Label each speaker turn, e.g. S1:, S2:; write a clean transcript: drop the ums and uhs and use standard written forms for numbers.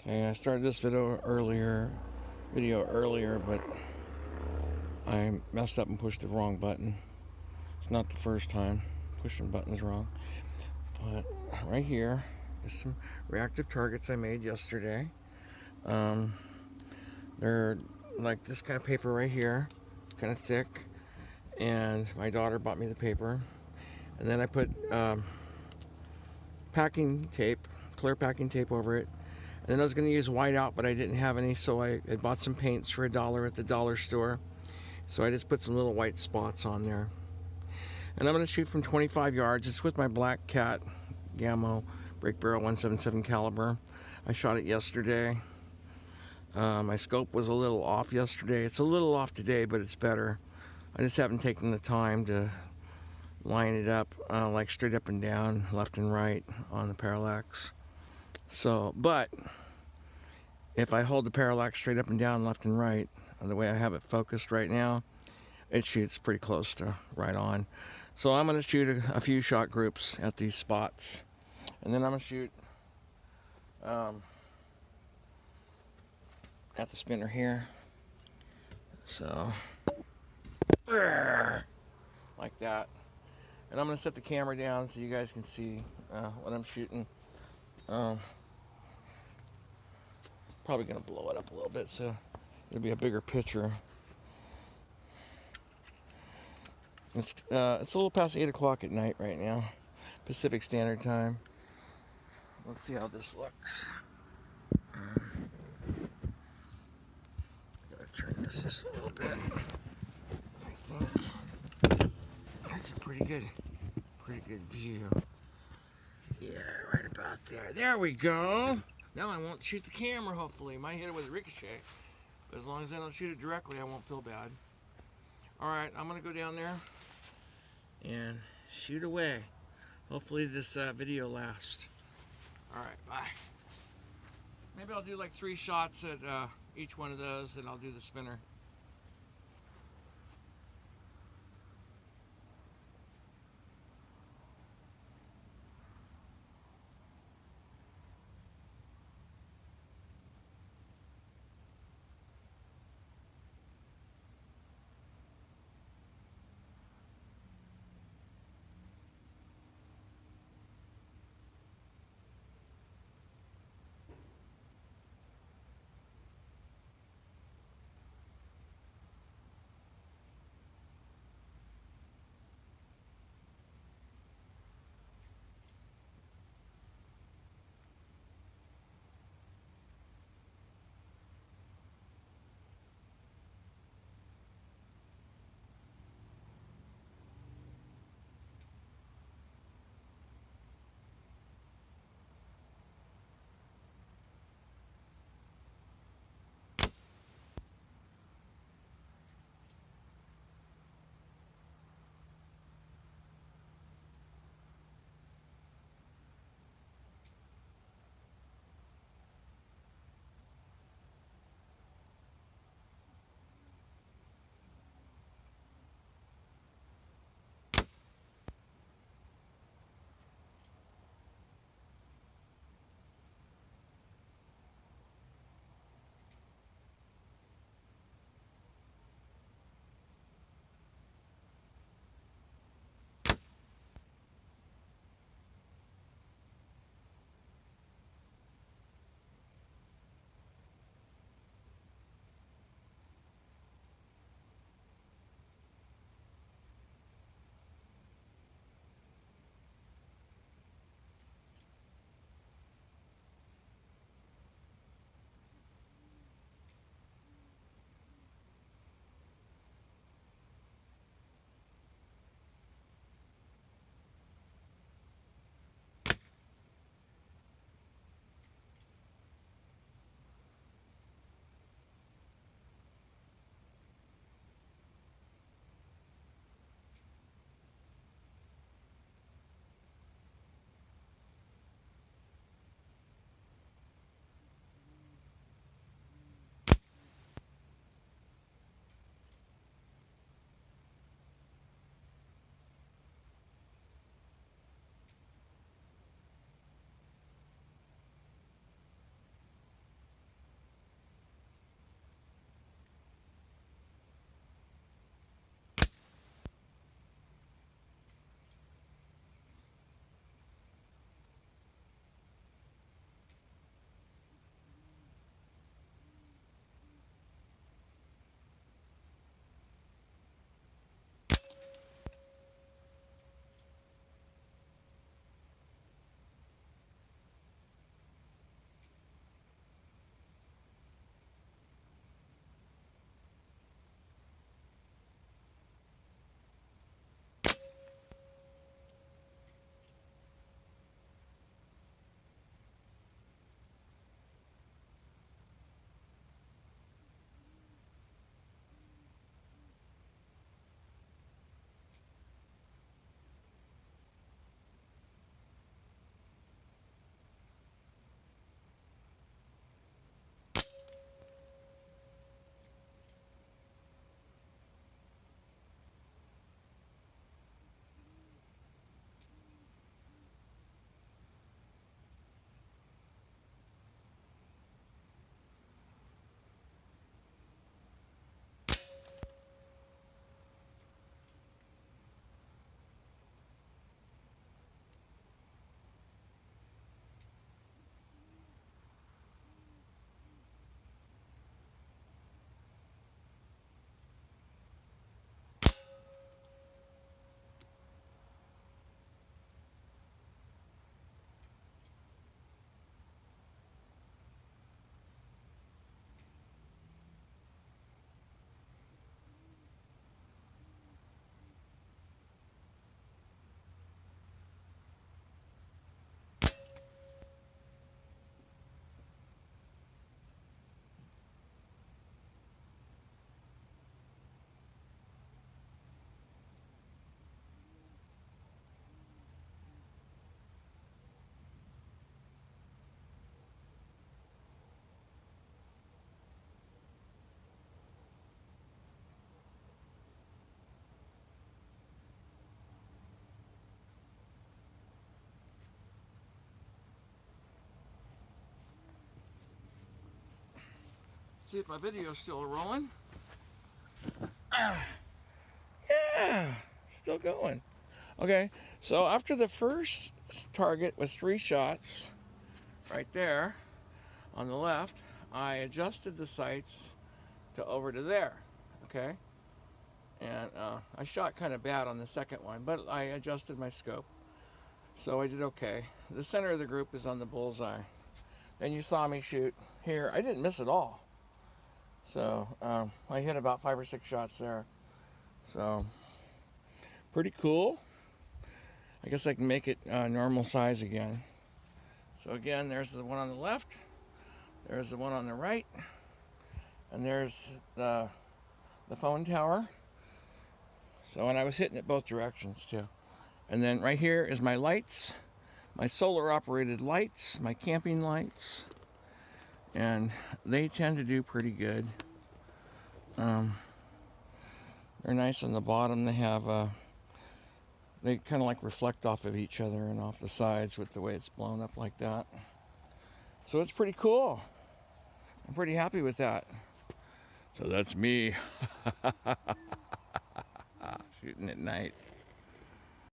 S1: Okay, I started this video earlier, but I messed up and pushed the wrong button. It's not the first time pushing buttons wrong. But right here is some reactive targets I made yesterday. Um, they're like this kind of paper right here, kind of thick. And my daughter bought me the paper. And then I put packing tape, clear packing tape over it. And then I was going to use whiteout, but I didn't have any, so I bought some paints for $1 at the dollar store. So I just put some little white spots on there. And I'm going to shoot from 25 yards. It's with my Black Cat Gamo Break Barrel 177 caliber. I shot it yesterday. My scope was a little off yesterday. It's a little off today, but it's better. I just haven't taken the time to line it up like straight up and down, left and right on the parallax. So, but if I hold the parallax straight up and down, left and right, the way I have it focused right now, it shoots pretty close to right on. So I'm going to shoot a few shot groups at these spots. And then I'm going to shoot at the spinner here. So, like that. And I'm going to set the camera down so you guys can see what I'm shooting. Probably going to blow it up a little bit so it'll be a bigger picture. It's a little past 8 o'clock at night right now, Pacific Standard Time. Let's see how this looks. Gotta turn this just a little bit. I think that's a pretty good view. Yeah, right about there. There we go. Now I won't shoot the camera, hopefully. Might hit it with a ricochet. But as long as I don't shoot it directly, I won't feel bad. Alright, I'm going to go down there and shoot away. Hopefully this video lasts. Alright, bye. Maybe I'll do like 3 shots at each one of those, and I'll do the spinner. See if my video's still rolling. Yeah, still going. Okay, so after the first target with 3 shots, right there on the left, I adjusted the sights to over to there. Okay, and I shot kind of bad on the second one, but I adjusted my scope, so I did okay. The center of the group is on the bullseye. Then you saw me shoot here. I didn't miss at all. So I hit about 5 or 6 shots there. So pretty cool. I guess I can make it normal size again. So again, there's the one on the left. There's the one on the right. And there's the phone tower. So, and I was hitting it both directions too. And then right here is my lights, my solar operated lights, my camping lights. And they tend to do pretty good. They're nice on the bottom. They have they kind of like reflect off of each other and off the sides with the way it's blown up like that. So it's pretty cool. I'm pretty happy with that. So that's me shooting at night.